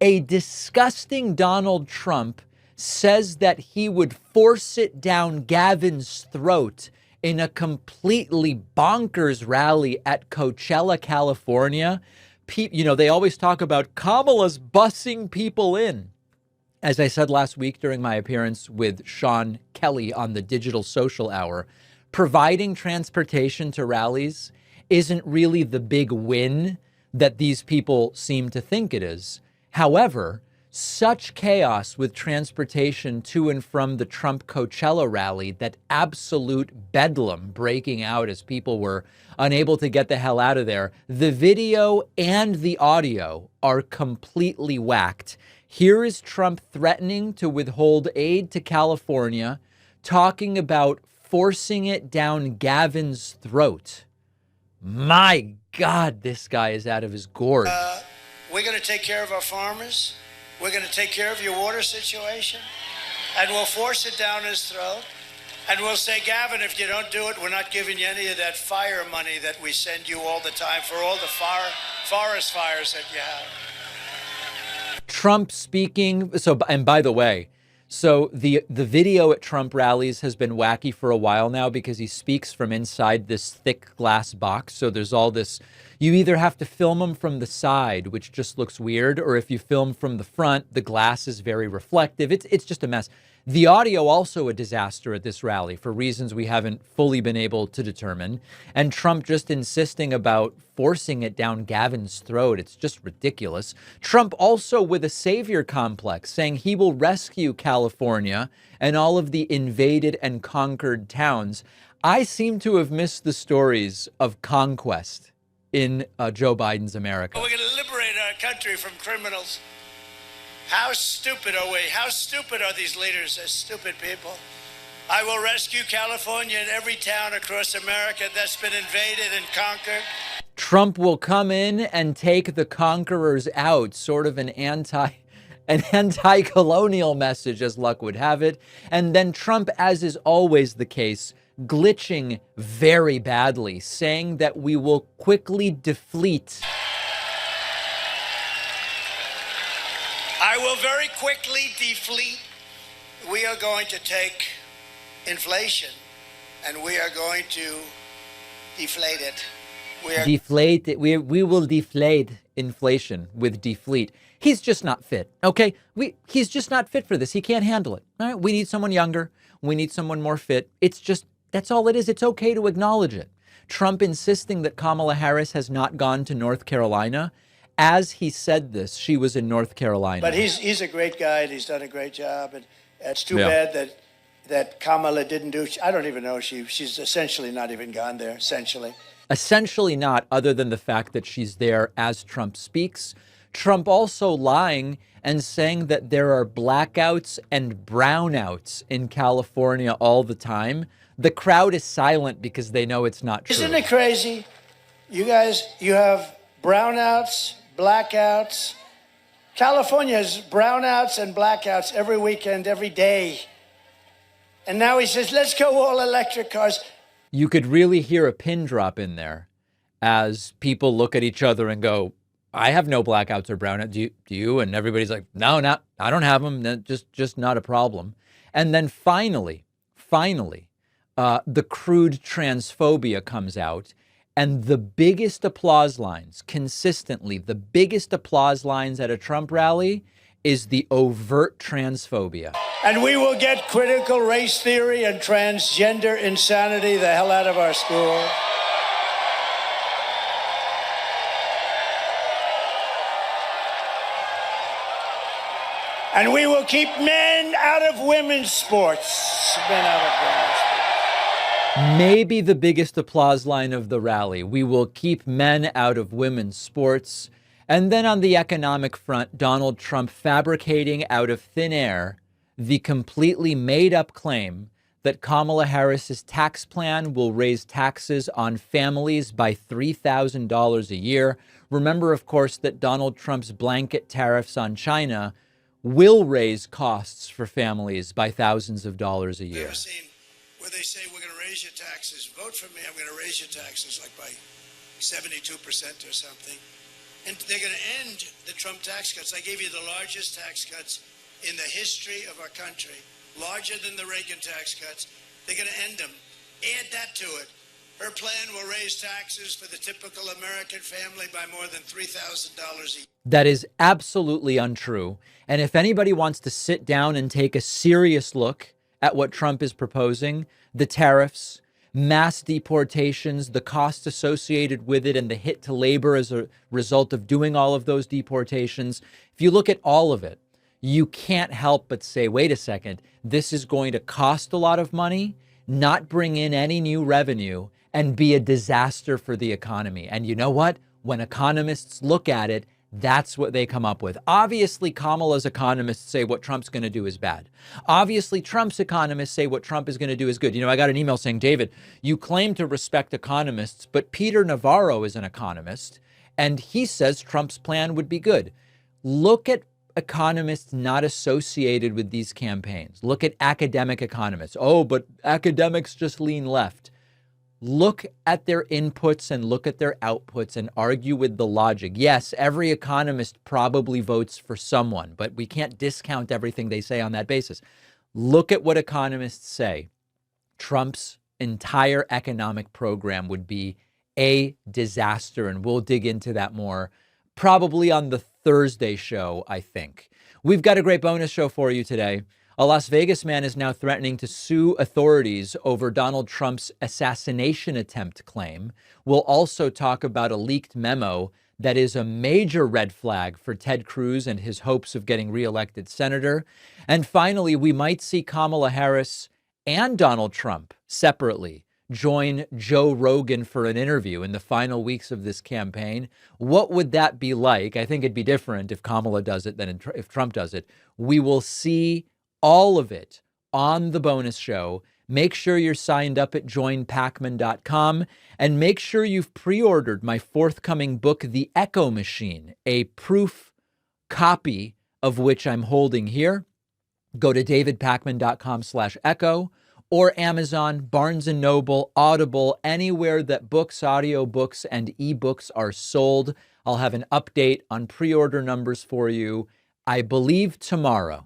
A disgusting Donald Trump says that he would force it down Gavin's throat in a completely bonkers rally at Coachella, California. They always talk about Kamala's bussing people in. As I said last week during my appearance with Sean Kelly on the Digital Social Hour, providing transportation to rallies isn't really the big win that these people seem to think it is. However, such chaos with transportation to and from the Trump Coachella rally, that absolute bedlam breaking out as people were unable to get the hell out of there. The video and the audio are completely whacked. Here is Trump threatening to withhold aid to California, talking about forcing it down Gavin's throat. My God, this guy is out of his gourd. We're going to take care of our farmers. We're going to take care of your water situation. And we'll force it down his throat. And we'll say, Gavin, if you don't do it, we're not giving you any of that fire money that we send you all the time for all the forest fires that you have. Trump speaking. And by the way, the video at Trump rallies has been wacky for a while now because he speaks from inside this thick glass box. So there's all this. You either have to film him from the side, which just looks weird, or if you film from the front, the glass is very reflective. It's just a mess. The audio also a disaster at this rally for reasons we haven't fully been able to determine. And Trump just insisting about forcing it down Gavin's throat. It's just ridiculous. Trump also with a savior complex, saying he will rescue California and all of the invaded and conquered towns. I seem to have missed the stories of conquest in Joe Biden's America. We're going to liberate our country from criminals. How stupid are we? How stupid are these leaders? They're stupid people. I will rescue California and every town across America that's been invaded and conquered. Trump will come in and take the conquerors out, sort of an anti-colonial message, as luck would have it. And then Trump, as is always the case, glitching very badly, saying that we will quickly deflate. I will very quickly deflate. We are going to take inflation and we are going to deflate it. We will deflate inflation with deflate. He's just not fit. Okay. He's just not fit for this. He can't handle it. All right. We need someone younger. We need someone more fit. That's all it is. It's okay to acknowledge it. Trump insisting that Kamala Harris has not gone to North Carolina. As he said this, she was in North Carolina. But he's a great guy and he's done a great job. And it's too bad that Kamala didn't do. I don't even know. She's essentially not even gone there. Essentially not, other than the fact that she's there as Trump speaks. Trump also lying and saying that there are blackouts and brownouts in California all the time. The crowd is silent because they know it's not true. Isn't it crazy? You guys, you have brownouts, blackouts. California has brownouts and blackouts every weekend, every day. And now he says, let's go all electric cars. You could really hear a pin drop in there as people look at each other and go, I have no blackouts or brownouts. Do you? And everybody's like, no, I don't have them. Just not a problem. And then finally, the crude transphobia comes out. And the biggest applause lines, consistently, the biggest applause lines at a Trump rally is the overt transphobia. And we will get critical race theory and transgender insanity the hell out of our school. And we will keep men out of women's sports. Men out of women's sports. Maybe the biggest applause line of the rally. We will keep men out of women's sports. And then on the economic front, Donald Trump fabricating out of thin air the completely made up claim that Kamala Harris's tax plan will raise taxes on families by $3,000 a year. Remember, of course, that Donald Trump's blanket tariffs on China will raise costs for families by thousands of dollars a year. Where they say we're going to raise your taxes, vote for me, I'm going to raise your taxes like by 72% or something. And they're going to end the Trump tax cuts. I gave you the largest tax cuts in the history of our country, larger than the Reagan tax cuts. They're going to end them. Add that to it. Her plan will raise taxes for the typical American family by more than $3,000 a year. That is absolutely untrue. And if anybody wants to sit down and take a serious look at what Trump is proposing, the tariffs, mass deportations, the costs associated with it, and the hit to labor as a result of doing all of those deportations, if you look at all of it, you can't help but say, wait a second, this is going to cost a lot of money, not bring in any new revenue, and be a disaster for the economy. And you know what? When economists look at it, that's what they come up with. Obviously, Kamala's economists say what Trump's going to do is bad. Obviously, Trump's economists say what Trump is going to do is good. You know, I got an email saying, David, you claim to respect economists, but Peter Navarro is an economist, and he says Trump's plan would be good. Look at economists not associated with these campaigns. Look at academic economists. Oh, but academics just lean left. Look at their inputs and look at their outputs and argue with the logic. Yes, every economist probably votes for someone, but we can't discount everything they say on that basis. Look at what economists say. Trump's entire economic program would be a disaster, and we'll dig into that more probably on the Thursday show, I think. We've got a great bonus show for you today. A Las Vegas man is now threatening to sue authorities over Donald Trump's assassination attempt claim. We'll also talk about a leaked memo that is a major red flag for Ted Cruz and his hopes of getting reelected senator. And finally, we might see Kamala Harris and Donald Trump separately join Joe Rogan for an interview in the final weeks of this campaign. What would that be like? I think it'd be different if Kamala does it than if Trump does it. We will see all of it on the bonus show. Make sure you're signed up at joinpacman.com and make sure you've pre-ordered my forthcoming book, The Echo Machine, a proof copy of which I'm holding here. Go to davidpacman.com/echo or Amazon, Barnes & Noble, Audible, anywhere that books, audiobooks, and ebooks are sold. I'll have an update on pre-order numbers for you, I believe, tomorrow.